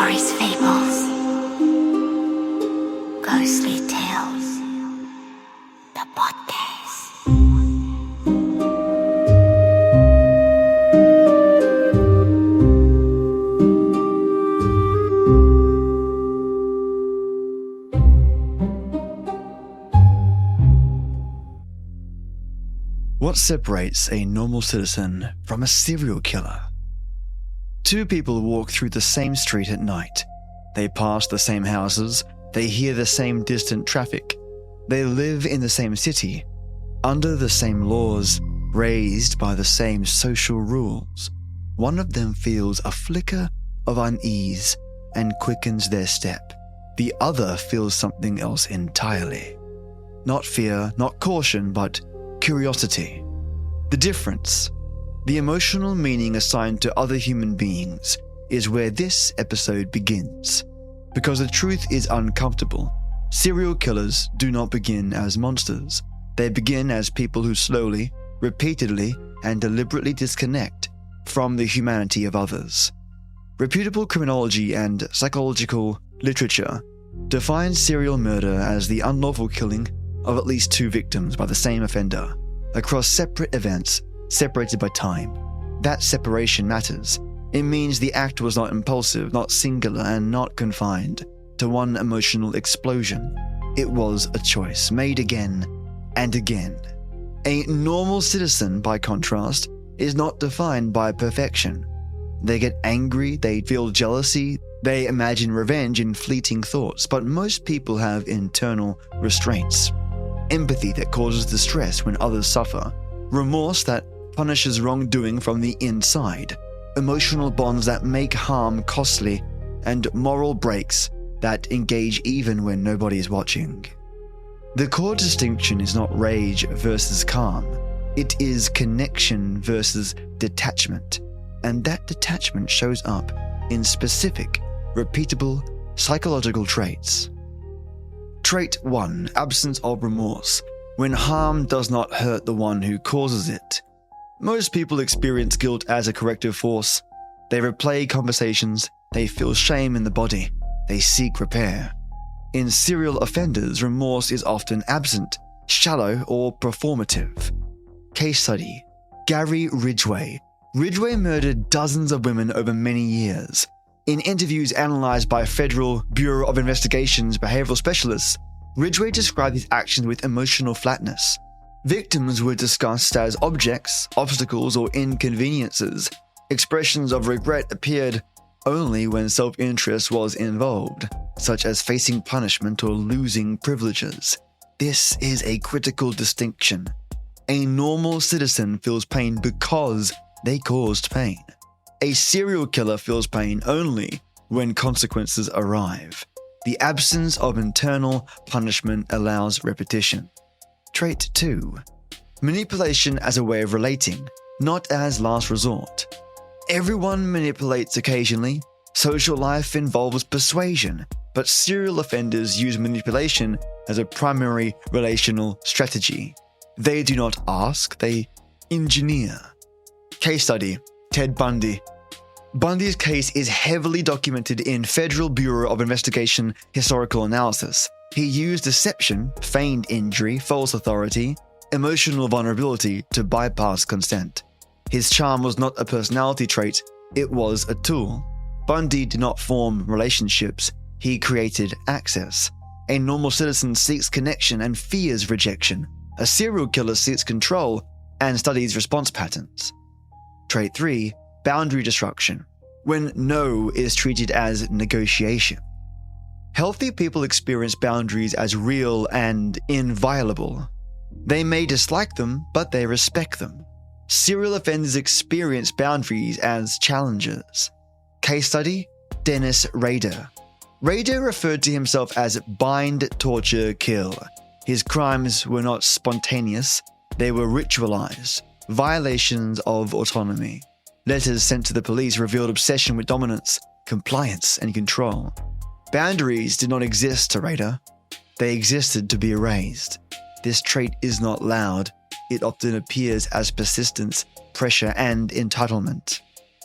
Stories, Fables, Ghostly Tales, the podcast. What separates a normal citizen from a serial killer? Two people walk through the same street at night. They pass the same houses, they hear the same distant traffic. They live in the same city, under the same laws, raised by the same social rules. One of them feels a flicker of unease and quickens their step. The other feels something else entirely. Not fear, not caution, but curiosity. The difference, the emotional meaning assigned to other human beings, is where this episode begins. Because the truth is uncomfortable. Serial killers do not begin as monsters. They begin as people who slowly, repeatedly, and deliberately disconnect from the humanity of others. Reputable criminology and psychological literature defines serial murder as the unlawful killing of at least two victims by the same offender, across separate events, separated by time. That separation matters. It means the act was not impulsive, not singular, and not confined to one emotional explosion. It was a choice, made again and again. A normal citizen, by contrast, is not defined by perfection. They get angry, they feel jealousy, they imagine revenge in fleeting thoughts, but most people have internal restraints. Empathy that causes distress when others suffer, remorse that punishes wrongdoing from the inside, emotional bonds that make harm costly, and moral breaks that engage even when nobody is watching. The core distinction is not rage versus calm, it is connection versus detachment, and that detachment shows up in specific, repeatable psychological traits. Trait 1. Absence of remorse. When harm does not hurt the one who causes it. Most people experience guilt as a corrective force. They replay conversations, they feel shame in the body, they seek repair. In serial offenders, remorse is often absent, shallow, or performative. Case study: Gary Ridgway. Ridgway murdered dozens of women over many years. In interviews analyzed by Federal Bureau of Investigation's behavioral specialists, Ridgway described his actions with emotional flatness. Victims were discussed as objects, obstacles, or inconveniences. Expressions of regret appeared only when self-interest was involved, such as facing punishment or losing privileges. This is a critical distinction. A normal citizen feels pain because they caused pain. A serial killer feels pain only when consequences arrive. The absence of internal punishment allows repetition. Trait 2. Manipulation as a way of relating, not as last resort. Everyone manipulates occasionally. Social life involves persuasion, but serial offenders use manipulation as a primary relational strategy. They do not ask, they engineer. Case study: Ted Bundy. Bundy's case is heavily documented in Federal Bureau of Investigation historical analysis. He used deception, feigned injury, false authority, emotional vulnerability to bypass consent. His charm was not a personality trait, it was a tool. Bundy did not form relationships, he created access. A normal citizen seeks connection and fears rejection. A serial killer seeks control and studies response patterns. Trait 3. Boundary destruction. When no is treated as negotiation. Healthy people experience boundaries as real and inviolable. They may dislike them, but they respect them. Serial offenders experience boundaries as challenges. Case study: Dennis Rader. Rader referred to himself as bind, torture, kill. His crimes were not spontaneous, they were ritualized, violations of autonomy. Letters sent to the police revealed obsession with dominance, compliance, and control. Boundaries did not exist to Rader. They existed to be erased. This trait is not loud. It often appears as persistence, pressure, and entitlement.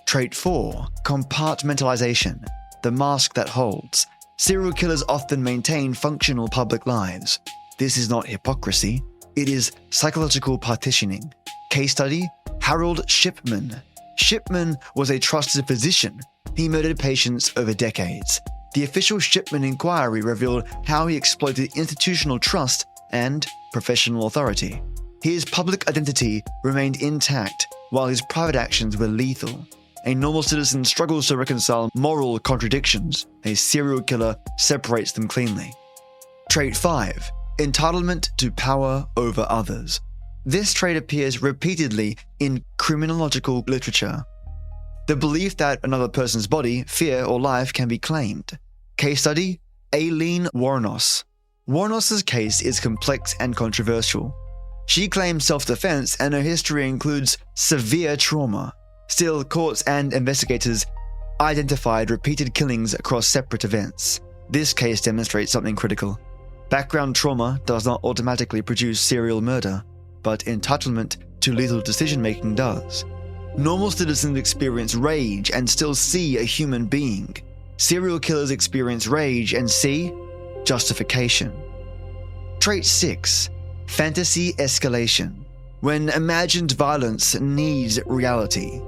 Trait 4. Compartmentalization. the mask that holds. Serial killers often maintain functional public lives. This is not hypocrisy, it is psychological partitioning. Case study, Harold Shipman. Shipman was a trusted physician. He murdered patients over decades. The official Shipman inquiry revealed how he exploited institutional trust and professional authority. His public identity remained intact, while his private actions were lethal. A normal citizen struggles to reconcile moral contradictions. A serial killer separates them cleanly. Trait 5. Entitlement to power over others. This trait appears repeatedly in criminological literature. The belief that another person's body, fear, or life can be claimed. Case study, Aileen Wuornos. Wuornos' case is complex and controversial. She claims self-defense and her history includes severe trauma. Still, courts and investigators identified repeated killings across separate events. This case demonstrates something critical. Background trauma does not automatically produce serial murder, but entitlement to lethal decision-making does. Normal citizens experience rage and still see a human being. Serial killers experience rage and see justification. Trait 6. Fantasy escalation. When imagined violence needs reality.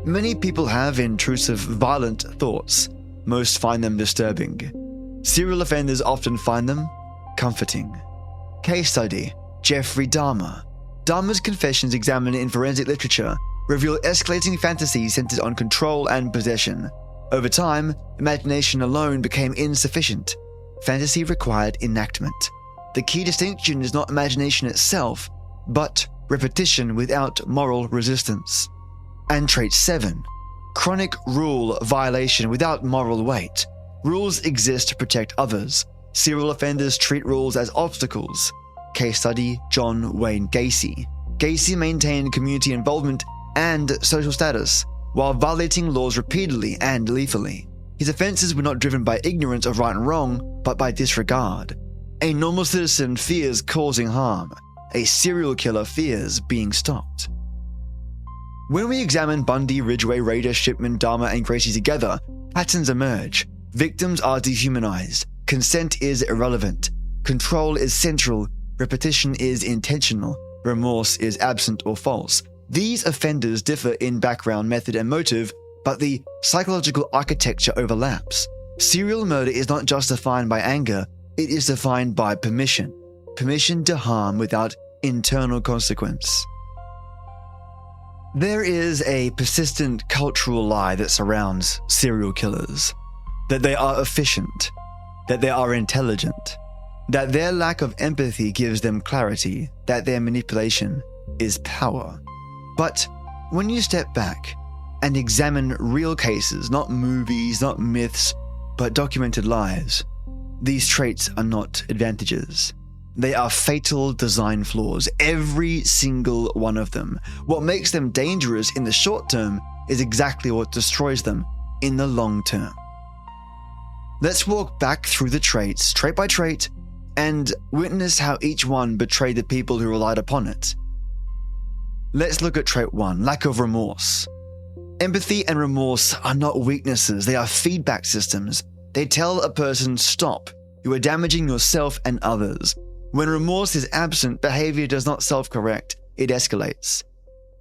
Many people have intrusive, violent thoughts. Most find them disturbing. Serial offenders often find them comforting. Case study, Jeffrey Dahmer. Dahmer's confessions examined in forensic literature reveal escalating fantasies centered on control and possession. Over time, imagination alone became insufficient. Fantasy required enactment. The key distinction is not imagination itself, but repetition without moral resistance. And trait 7. Chronic rule violation without moral weight. Rules exist to protect others. Serial offenders treat rules as obstacles. Case study, John Wayne Gacy. Gacy maintained community involvement and social status, while violating laws repeatedly and lethally. His offenses were not driven by ignorance of right and wrong, but by disregard. A normal citizen fears causing harm. A serial killer fears being stopped. When we examine Bundy, Ridgway, Rader, Shipman, Dahmer, and Gracie together, patterns emerge. Victims are dehumanized. Consent is irrelevant. Control is central. Repetition is intentional. Remorse is absent or false. These offenders differ in background, method, and motive, but the psychological architecture overlaps. Serial murder is not just defined by anger, it is defined by permission. Permission to harm without internal consequence. There is a persistent cultural lie that surrounds serial killers. That they are efficient. That they are intelligent. That their lack of empathy gives them clarity. That their manipulation is power. But when you step back and examine real cases, not movies, not myths, but documented lives, these traits are not advantages. They are fatal design flaws, every single one of them. What makes them dangerous in the short term is exactly what destroys them in the long term. Let's walk back through the traits, trait by trait, and witness how each one betrayed the people who relied upon it. Let's look at trait 1, lack of remorse. Empathy and remorse are not weaknesses, they are feedback systems. They tell a person, stop, you are damaging yourself and others. When remorse is absent, behavior does not self-correct, it escalates.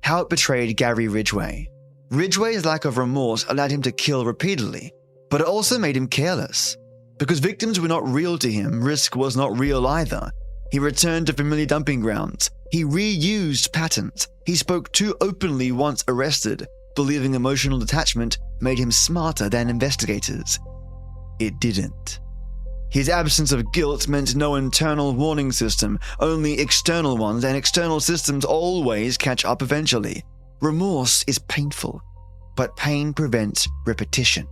How it betrayed Gary Ridgway. Ridgway's lack of remorse allowed him to kill repeatedly, but it also made him careless. Because victims were not real to him, risk was not real either. He returned to familiar dumping grounds. He reused patterns. He spoke too openly once arrested, believing emotional detachment made him smarter than investigators. It didn't. His absence of guilt meant no internal warning system, only external ones, and external systems always catch up eventually. Remorse is painful, but pain prevents repetition.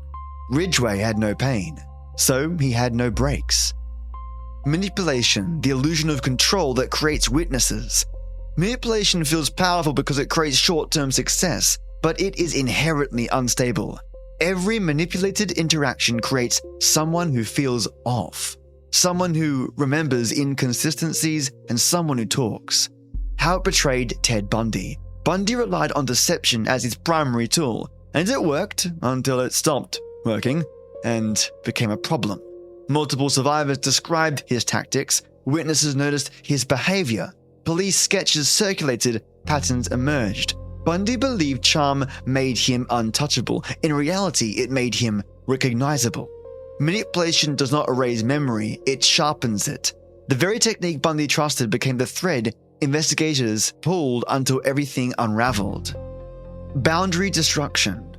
Ridgway had no pain, so he had no breaks. Manipulation, the illusion of control that creates witnesses. Manipulation feels powerful because it creates short-term success, but it is inherently unstable. Every manipulated interaction creates someone who feels off, someone who remembers inconsistencies, and someone who talks. How it betrayed Ted Bundy. Bundy relied on deception as his primary tool, and it worked until it stopped working. and became a problem. Multiple survivors described his tactics, witnesses noticed his behavior, police sketches circulated, patterns emerged. Bundy believed charm made him untouchable. In reality, it made him recognizable. Manipulation does not erase memory, it sharpens it. The very technique Bundy trusted became the thread investigators pulled until everything unraveled. Boundary destruction.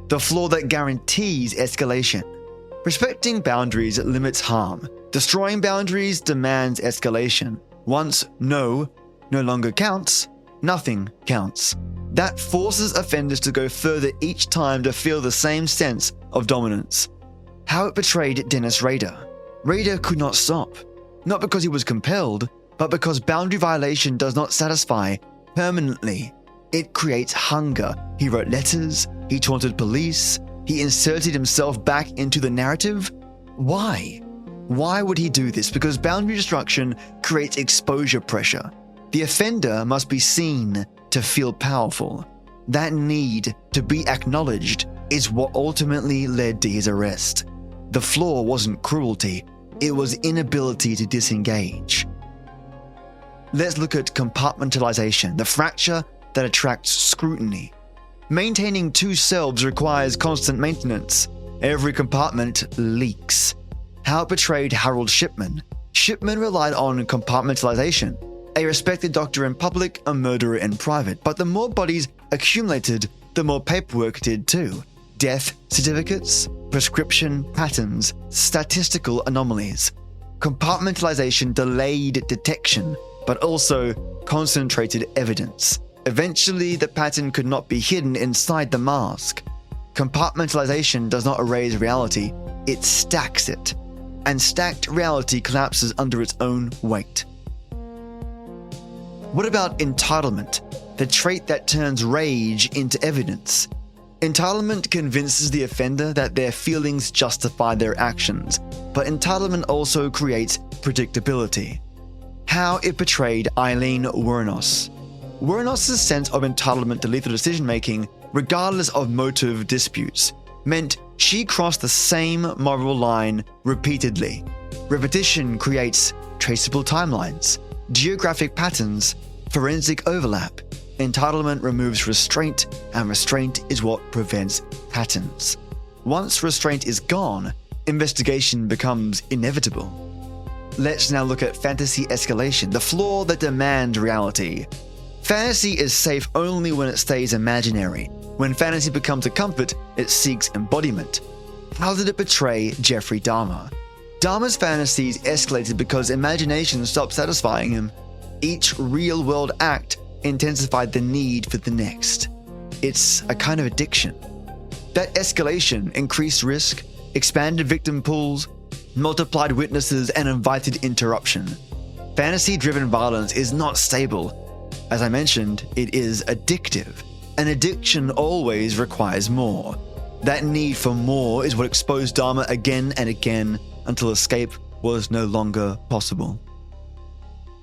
The flaw that guarantees escalation. Respecting boundaries limits harm. Destroying boundaries demands escalation. Once no longer counts, nothing counts. That forces offenders to go further each time to feel the same sense of dominance. How it betrayed Dennis Rader. Rader could not stop, not because he was compelled, but because boundary violation does not satisfy permanently. It creates hunger. He wrote letters, he taunted police, he inserted himself back into the narrative. Why? Why would he do this? Because boundary destruction creates exposure pressure. The offender must be seen to feel powerful. That need to be acknowledged is what ultimately led to his arrest. The flaw wasn't cruelty, it was inability to disengage. Let's look at compartmentalization, the fracture that attracts scrutiny. Maintaining two selves requires constant maintenance. Every compartment leaks. How it betrayed Harold Shipman. Shipman relied on compartmentalization, a respected doctor in public, a murderer in private. But the more bodies accumulated, the more paperwork did too. Death certificates, prescription patterns, statistical anomalies. Compartmentalization delayed detection, but also concentrated evidence. Eventually, the pattern could not be hidden inside the mask. Compartmentalization does not erase reality, it stacks it. And stacked reality collapses under its own weight. What about entitlement, the trait that turns rage into evidence? Entitlement convinces the offender that their feelings justify their actions, but entitlement also creates predictability. How it betrayed Eileen Wuornos. Wuornos' sense of entitlement to lethal decision-making, regardless of motive disputes, meant she crossed the same moral line repeatedly. Repetition creates traceable timelines, geographic patterns, forensic overlap. Entitlement removes restraint, and restraint is what prevents patterns. Once restraint is gone, investigation becomes inevitable. Let's now look at fantasy escalation, the flaw that demands reality. Fantasy is safe only when it stays imaginary. When fantasy becomes a comfort, it seeks embodiment. How did it betray Jeffrey Dahmer? Dahmer's fantasies escalated because imagination stopped satisfying him. Each real-world act intensified the need for the next. It's a kind of addiction. That escalation increased risk, expanded victim pools, multiplied witnesses, and invited interruption. Fantasy-driven violence is not stable. As I mentioned, it is addictive. An addiction always requires more. That need for more is what exposed Dahmer again and again until escape was no longer possible.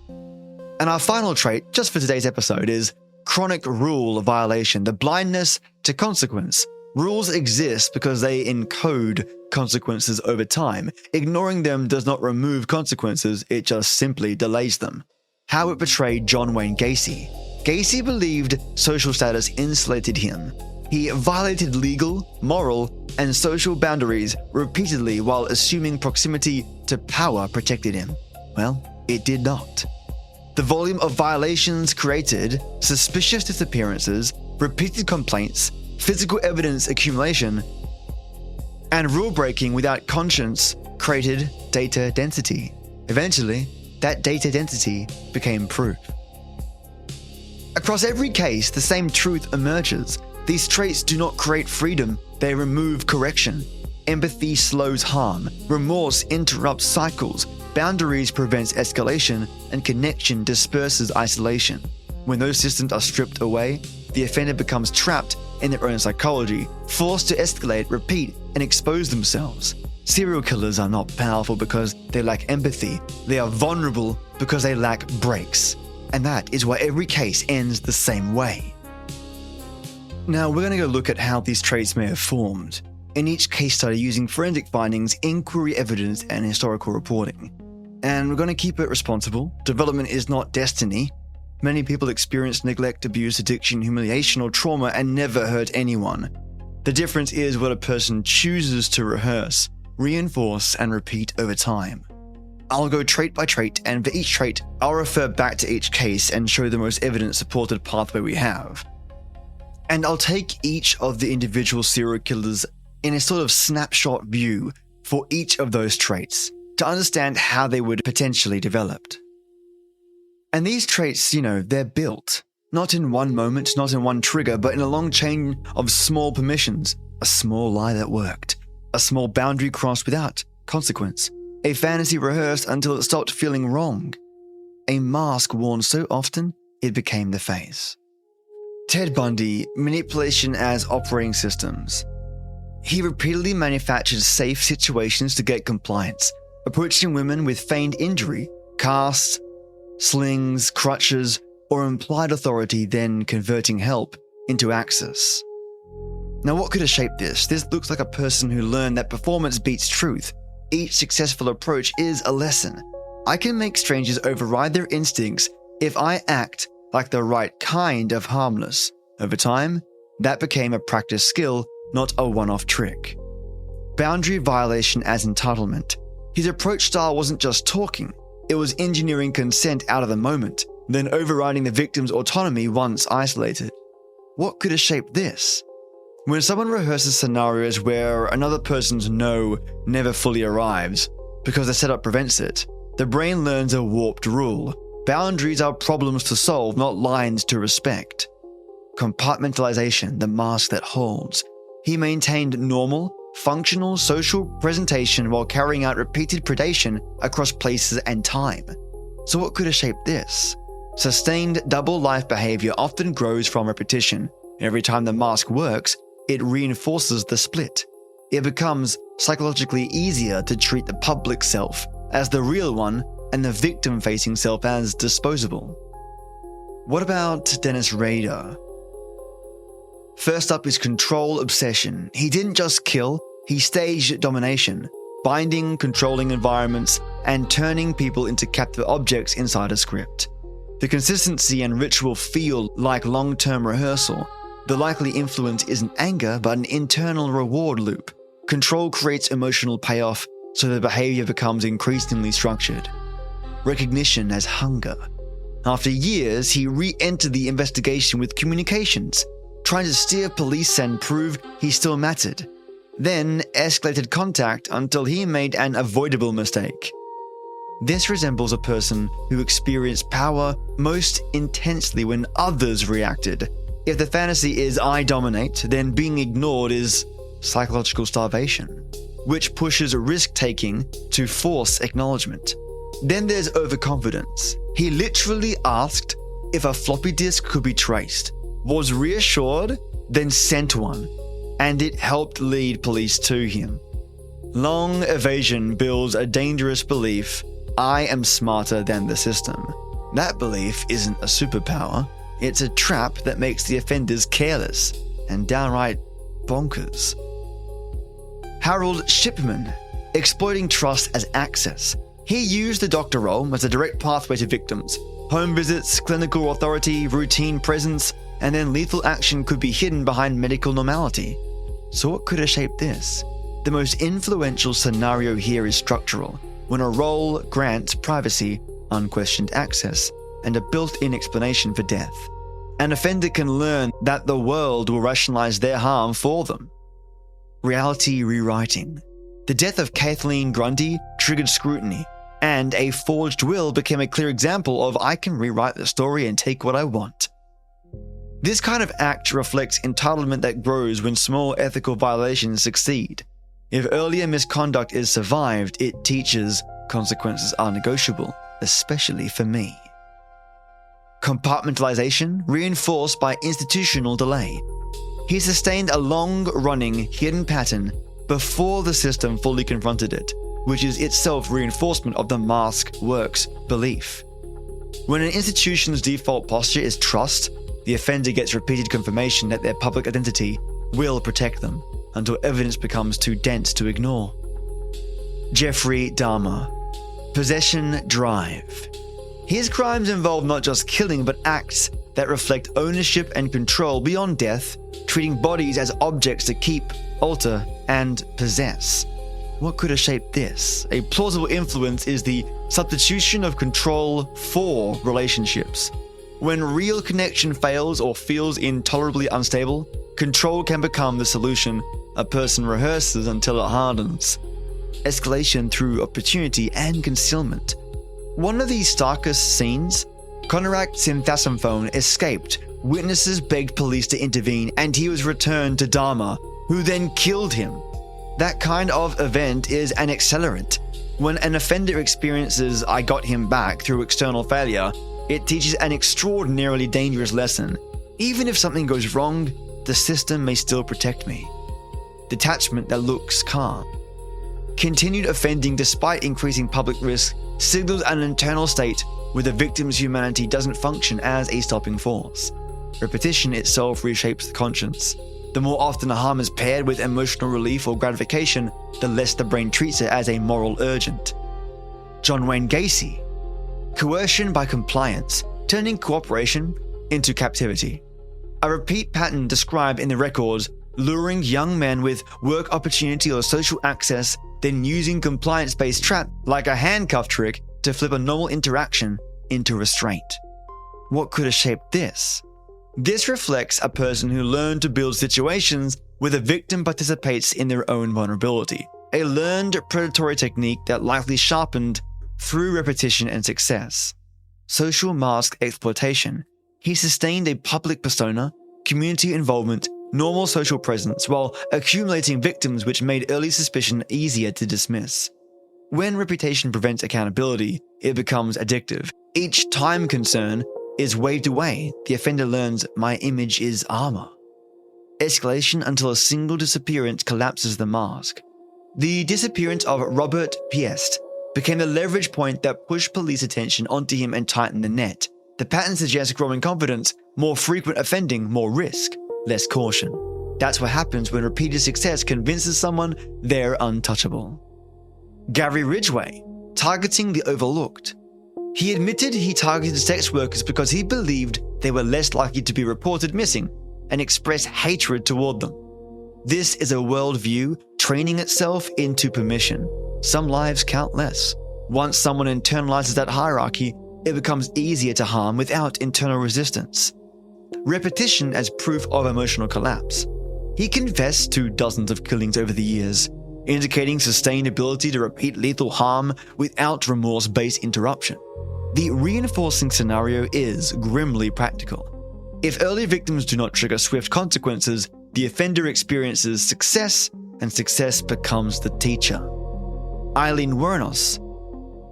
And our final trait, just for today's episode, is chronic rule violation, the blindness to consequence. Rules exist because they encode consequences over time. Ignoring them does not remove consequences, it just simply delays them. How it betrayed John Wayne Gacy. Gacy believed social status insulated him. He violated legal, moral, and social boundaries repeatedly while assuming proximity to power protected him. Well, it did not. The volume of violations created, suspicious disappearances, repeated complaints, physical evidence accumulation, and rule breaking without conscience created data density. Eventually, that data density became proof. Across every case, the same truth emerges. These traits do not create freedom, they remove correction. Empathy slows harm, remorse interrupts cycles, boundaries prevents escalation, and connection disperses isolation. When those systems are stripped away, the offender becomes trapped in their own psychology, forced to escalate, repeat, and expose themselves. Serial killers are not powerful because they lack empathy. They are vulnerable because they lack brakes. And that is why every case ends the same way. Now we're going to go look at how these traits may have formed. in each case study using forensic findings, inquiry evidence, and historical reporting. And we're going to keep it responsible. Development is not destiny. Many people experience neglect, abuse, addiction, humiliation, or trauma and never hurt anyone. The difference is what a person chooses to rehearse, reinforce, and repeat over time. I'll go trait by trait, and for each trait, I'll refer back to each case and show the most evidence-supported pathway we have. And I'll take each of the individual serial killers in a sort of snapshot view for each of those traits to understand how they would potentially develop. And these traits, they're built, not in one moment, not in one trigger, but in a long chain of small permissions, a small lie that worked, a small boundary crossed without consequence, a fantasy rehearsed until it stopped feeling wrong, a mask worn so often it became the face. Ted Bundy, manipulation as operating systems. He repeatedly manufactured safe situations to get compliance, approaching women with feigned injury, casts, slings, crutches, or implied authority, then converting help into access. Now, what could have shaped this? This looks like a person who learned that performance beats truth. Each successful approach is a lesson. I can make strangers override their instincts if I act like the right kind of harmless. Over time, that became a practice skill, not a one-off trick. Boundary violation as entitlement. His approach style wasn't just talking, it was engineering consent out of the moment, then overriding the victim's autonomy once isolated. What could have shaped this? When someone rehearses scenarios where another person's no never fully arrives because the setup prevents it, the brain learns a warped rule. Boundaries are problems to solve, not lines to respect. Compartmentalization, the mask that holds. He maintained normal, functional social presentation while carrying out repeated predation across places and time. So what could have shaped this? Sustained double-life behavior often grows from repetition. Every time the mask works, it reinforces the split. It becomes psychologically easier to treat the public self as the real one and the victim-facing self as disposable. What about Dennis Rader? First up is control obsession. He didn't just kill, he staged domination, binding, controlling environments, and turning people into captive objects inside a script. The consistency and ritual feel like long-term rehearsal. The likely influence isn't anger, but an internal reward loop. Control creates emotional payoff, so the behavior becomes increasingly structured. Recognition as hunger. After years, he re-entered the investigation with communications, trying to steer police and prove he still mattered. Then escalated contact until he made an avoidable mistake. This resembles a person who experienced power most intensely when others reacted. If the fantasy is I dominate, then being ignored is psychological starvation, which pushes risk-taking to force acknowledgement. Then there's overconfidence. He literally asked if a floppy disk could be traced, was reassured, then sent one, and it helped lead police to him. Long evasion builds a dangerous belief, I am smarter than the system. That belief isn't a superpower, it's a trap that makes the offenders careless and downright bonkers. Harold Shipman, exploiting trust as access. He used the doctor role as a direct pathway to victims. Home visits, clinical authority, routine presence, and then lethal action could be hidden behind medical normality. So what could have shaped this? The most influential scenario here is structural, when a role grants privacy, unquestioned access, and a built-in explanation for death. An offender can learn that the world will rationalize their harm for them. Reality rewriting. The death of Kathleen Grundy triggered scrutiny, and a forged will became a clear example of I can rewrite the story and take what I want. This kind of act reflects entitlement that grows when small ethical violations succeed. If earlier misconduct is survived, it teaches consequences are negotiable, especially for me. Compartmentalization reinforced by institutional delay. He sustained a long-running hidden pattern before the system fully confronted it, which is itself reinforcement of the mask works belief. When an institution's default posture is trust, the offender gets repeated confirmation that their public identity will protect them. until evidence becomes too dense to ignore. Jeffrey Dahmer. Possession drive. His crimes involve not just killing, but acts that reflect ownership and control beyond death, treating bodies as objects to keep, alter, and possess. What could have shaped this? A plausible influence is the substitution of control for relationships. When real connection fails or feels intolerably unstable, control can become the solution a person rehearses until it hardens. Escalation through opportunity and concealment. One of the starkest scenes, Konorak Synthasimphone escaped, witnesses begged police to intervene, and he was returned to Dahmer, who then killed him. That kind of event is an accelerant. When an offender experiences "I got him back" through external failure, it teaches an extraordinarily dangerous lesson. Even if something goes wrong, the system may still protect me. Detachment that looks calm. Continued offending despite increasing public risk signals an internal state where the victim's humanity doesn't function as a stopping force. Repetition itself reshapes the conscience. The more often the harm is paired with emotional relief or gratification, the less the brain treats it as a moral urgent. John Wayne Gacy. Coercion by compliance, turning cooperation into captivity. A repeat pattern described in the records, luring young men with work opportunity or social access, then using compliance-based trap like a handcuff trick to flip a normal interaction into restraint. What could have shaped this? This reflects a person who learned to build situations where the victim participates in their own vulnerability, a learned predatory technique that likely sharpened through repetition and success. Social mask exploitation. He sustained a public persona, community involvement, normal social presence, while accumulating victims, which made early suspicion easier to dismiss. When reputation prevents accountability, it becomes addictive. Each time concern is waved away, the offender learns my image is armor. Escalation until a single disappearance collapses the mask. The disappearance of Robert Piest became the leverage point that pushed police attention onto him and tightened the net. The pattern suggests growing confidence, more frequent offending, more risk, less caution. That's what happens when repeated success convinces someone they're untouchable. Gary Ridgway, targeting the overlooked. He admitted he targeted sex workers because he believed they were less likely to be reported missing and expressed hatred toward them. This is a worldview training itself into permission. Some lives count less. Once someone internalizes that hierarchy, it becomes easier to harm without internal resistance. Repetition as proof of emotional collapse. He confessed to dozens of killings over the years, indicating sustained ability to repeat lethal harm without remorse-based interruption. The reinforcing scenario is grimly practical. If early victims do not trigger swift consequences, the offender experiences success, and success becomes the teacher. Eileen Wuornos.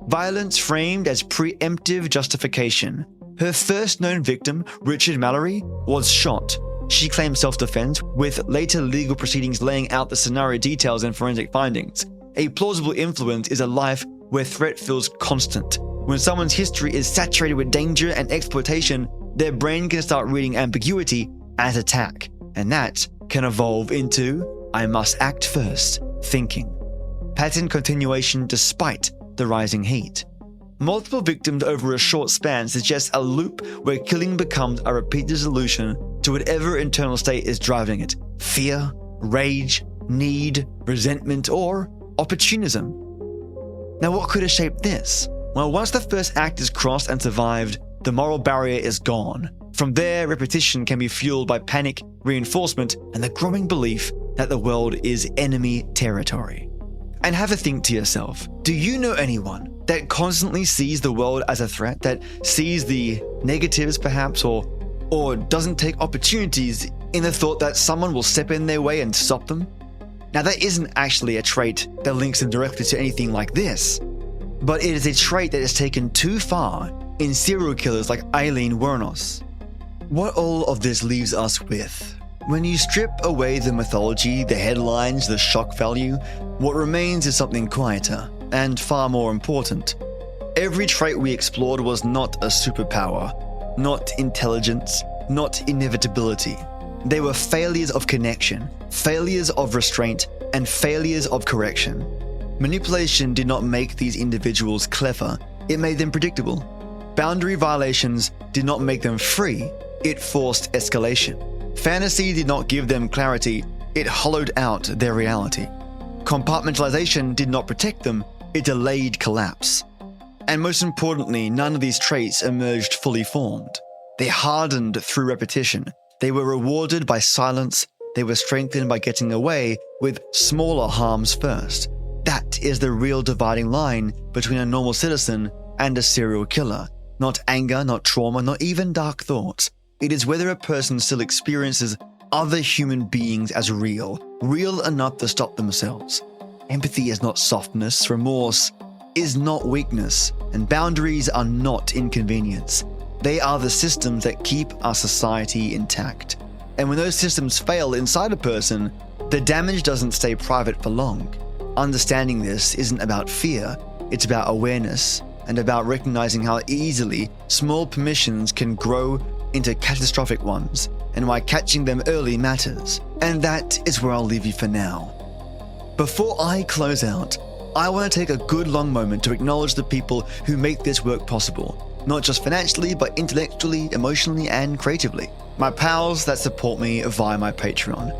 Violence framed as preemptive justification. Her first known victim, Richard Mallory, was shot. She claimed self-defense, with later legal proceedings laying out the scenario details and forensic findings. A plausible influence is a life where threat feels constant. When someone's history is saturated with danger and exploitation, their brain can start reading ambiguity as attack, and that can evolve into "I must act first" thinking. Pattern continuation despite the rising heat. Multiple victims over a short span suggests a loop where killing becomes a repeated solution to whatever internal state is driving it: fear, rage, need, resentment, or opportunism. Now, what could have shaped this? Well, once the first act is crossed and survived, the moral barrier is gone. From there, repetition can be fueled by panic, reinforcement, and the growing belief that the world is enemy territory. And have a think to yourself, do you know anyone that constantly sees the world as a threat, that sees the negatives perhaps, or doesn't take opportunities in the thought that someone will step in their way and stop them? Now, that isn't actually a trait that links them directly to anything like this, but it is a trait that is taken too far in serial killers like Eileen Wuornos. What all of this leaves us with? When you strip away the mythology, the headlines, the shock value, what remains is something quieter and far more important. Every trait we explored was not a superpower, not intelligence, not inevitability. They were failures of connection, failures of restraint, and failures of correction. Manipulation did not make these individuals clever, it made them predictable. Boundary violations did not make them free, it forced escalation. Fantasy did not give them clarity, it hollowed out their reality. Compartmentalization did not protect them, it delayed collapse. And most importantly, none of these traits emerged fully formed. They hardened through repetition. They were rewarded by silence. They were strengthened by getting away with smaller harms first. That is the real dividing line between a normal citizen and a serial killer. Not anger, not trauma, not even dark thoughts. It is whether a person still experiences other human beings as real enough to stop themselves. Empathy is not softness, remorse is not weakness, and boundaries are not inconvenience. They are the systems that keep our society intact. And when those systems fail inside a person, the damage doesn't stay private for long. Understanding this isn't about fear, it's about awareness and about recognizing how easily small permissions can grow into catastrophic ones, and why catching them early matters. And that is where I'll leave you for now. Before I close out, I want to take a good long moment to acknowledge the people who make this work possible. Not just financially, but intellectually, emotionally, and creatively. My pals that support me via my Patreon.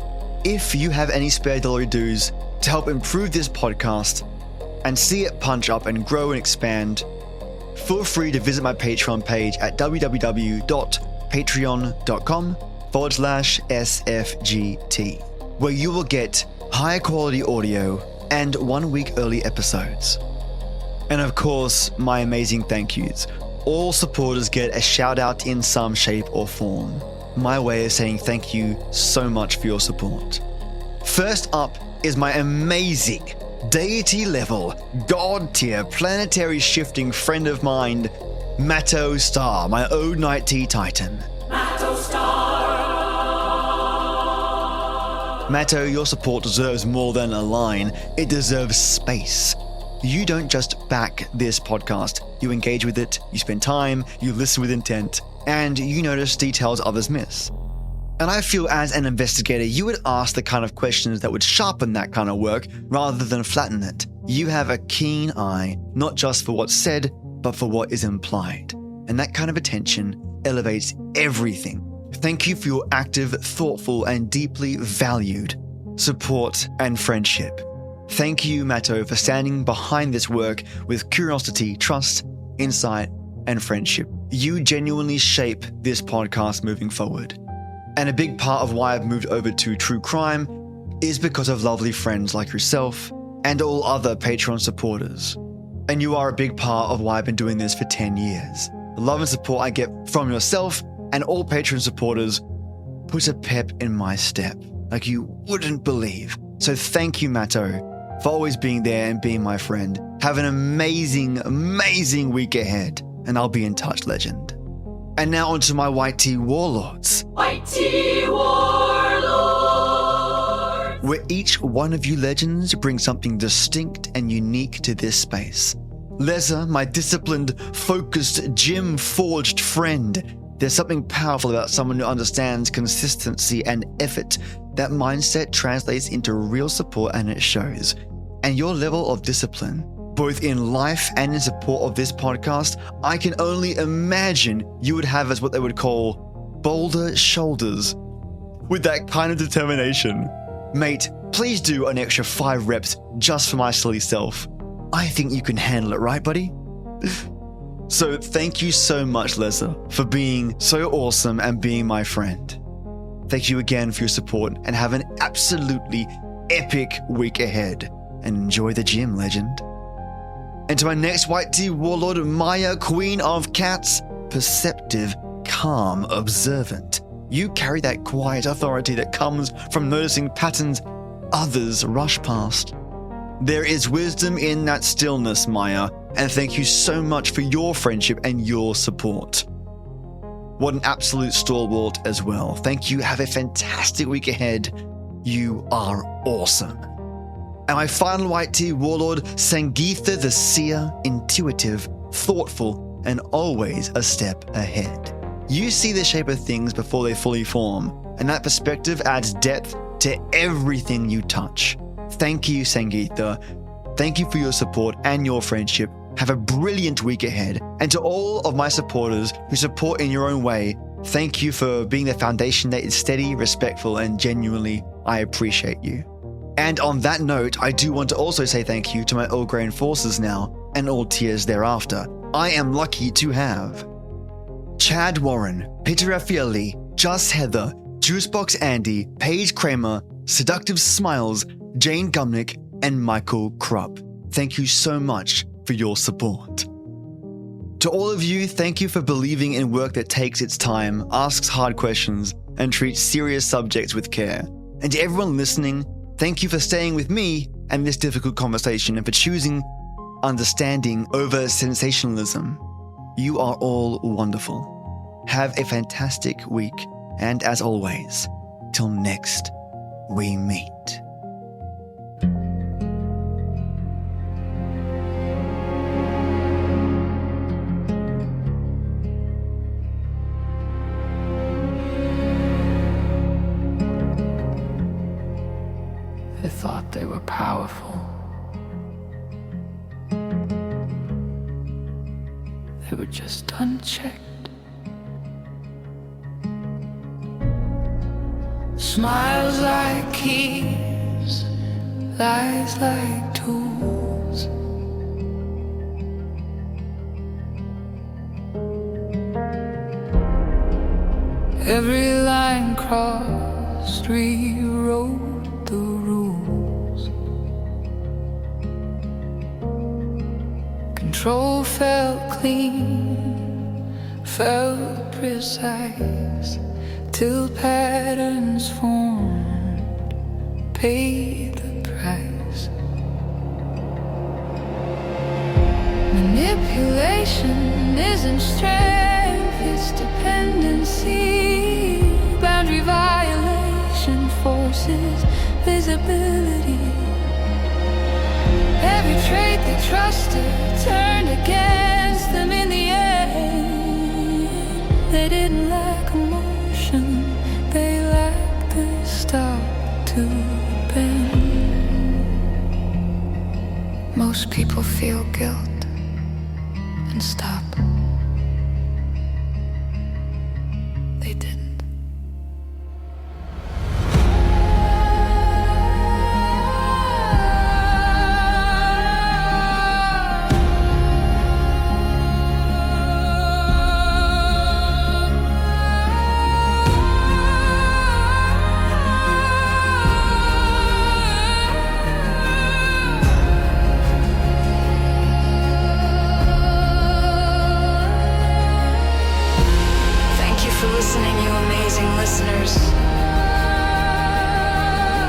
If you have any spare dollar dues to help improve this podcast and see it punch up and grow and expand, feel free to visit my Patreon page at www.patreon.com/SFGT, where you will get higher quality audio and 1 week early episodes. And of course, my amazing thank yous. All supporters get a shout out in some shape or form. My way of saying thank you so much for your support. First up is my amazing deity level, god tier, planetary shifting friend of mine, Matto Star, my old night tea titan. Matto Star! Matto, your support deserves more than a line, it deserves space. You don't just back this podcast, you engage with it, you spend time, you listen with intent, and you notice details others miss. And I feel as an investigator, you would ask the kind of questions that would sharpen that kind of work rather than flatten it. You have a keen eye, not just for what's said, but for what is implied. And that kind of attention elevates everything. Thank you for your active, thoughtful, and deeply valued support and friendship. Thank you, Matto, for standing behind this work with curiosity, trust, insight, and friendship. You genuinely shape this podcast moving forward. And a big part of why I've moved over to true crime is because of lovely friends like yourself and all other Patreon supporters. And you are a big part of why I've been doing this for 10 years. The love and support I get from yourself and all Patreon supporters puts a pep in my step like you wouldn't believe. So thank you, Matto, for always being there and being my friend. Have an amazing, amazing week ahead, and I'll be in touch, legend. And now onto my White Tea Warlords. White Tea Warlords! Where each one of you legends brings something distinct and unique to this space. Leza, my disciplined, focused, gym-forged friend. There's something powerful about someone who understands consistency and effort. That mindset translates into real support and it shows. And your level of discipline, both in life and in support of this podcast, I can only imagine you would have as what they would call boulder shoulders. With that kind of determination. Mate, please do an extra 5 reps just for my silly self. I think you can handle it, right, buddy? So thank you so much, Leza, for being so awesome and being my friend. Thank you again for your support and have an absolutely epic week ahead. And enjoy the gym, legend. And to my next White Tea Warlord, Maya, Queen of Cats, perceptive, calm, observant. You carry that quiet authority that comes from noticing patterns others rush past. There is wisdom in that stillness, Maya, and thank you so much for your friendship and your support. What an absolute stalwart as well. Thank you. Have a fantastic week ahead. You are awesome. And my final White Tea Warlord, Sangeetha the Seer, intuitive, thoughtful, and always a step ahead. You see the shape of things before they fully form, and that perspective adds depth to everything you touch. Thank you, Sangeetha. Thank you for your support and your friendship. Have a brilliant week ahead. And to all of my supporters who support in your own way, thank you for being the foundation that is steady, respectful, and genuinely, I appreciate you. And on that note, I do want to also say thank you to my Earl Grey enforcers now and all tiers thereafter. I am lucky to have Chad Warren, Peter Raffaelli, Just Heather, Juicebox Andy, Paige Kramer, Seductive Smiles, Jane Gumnick, and Michael Krupp. Thank you so much for your support. To all of you, thank you for believing in work that takes its time, asks hard questions, and treats serious subjects with care. And to everyone listening, thank you for staying with me and this difficult conversation and for choosing understanding over sensationalism. You are all wonderful. Have a fantastic week, and as always, till next we meet. They thought they were powerful. They were just unchecked. Smiles like keys, lies like tools. Every line crossed rewrote the rules. Control felt clean, felt precise, till patterns formed, paid the price. Manipulation isn't strength, it's dependency. Boundary violation forces visibility. Every trait they trusted turned against them in the end. They didn't lack emotion, they lacked the stop to bend. Most people feel guilt and stop. They didn't. Listeners,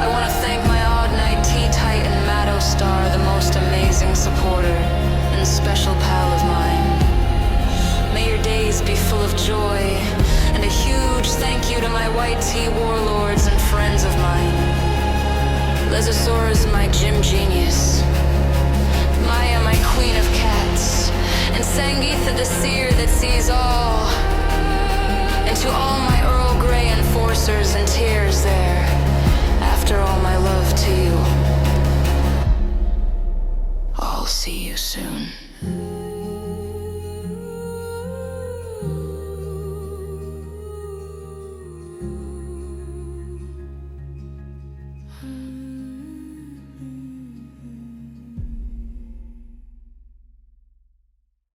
I want to thank my odd night tea titan Maddo Star, the most amazing supporter and special pal of mine. May your days be full of joy, and a huge thank you to my white tea warlords and friends of mine. Lezosaurus, my gym genius, Maya, my queen of cats, and Sangeetha, the seer that sees all. And to all my Earl Grey enforcers and tears there, after all my love to you, I'll see you soon.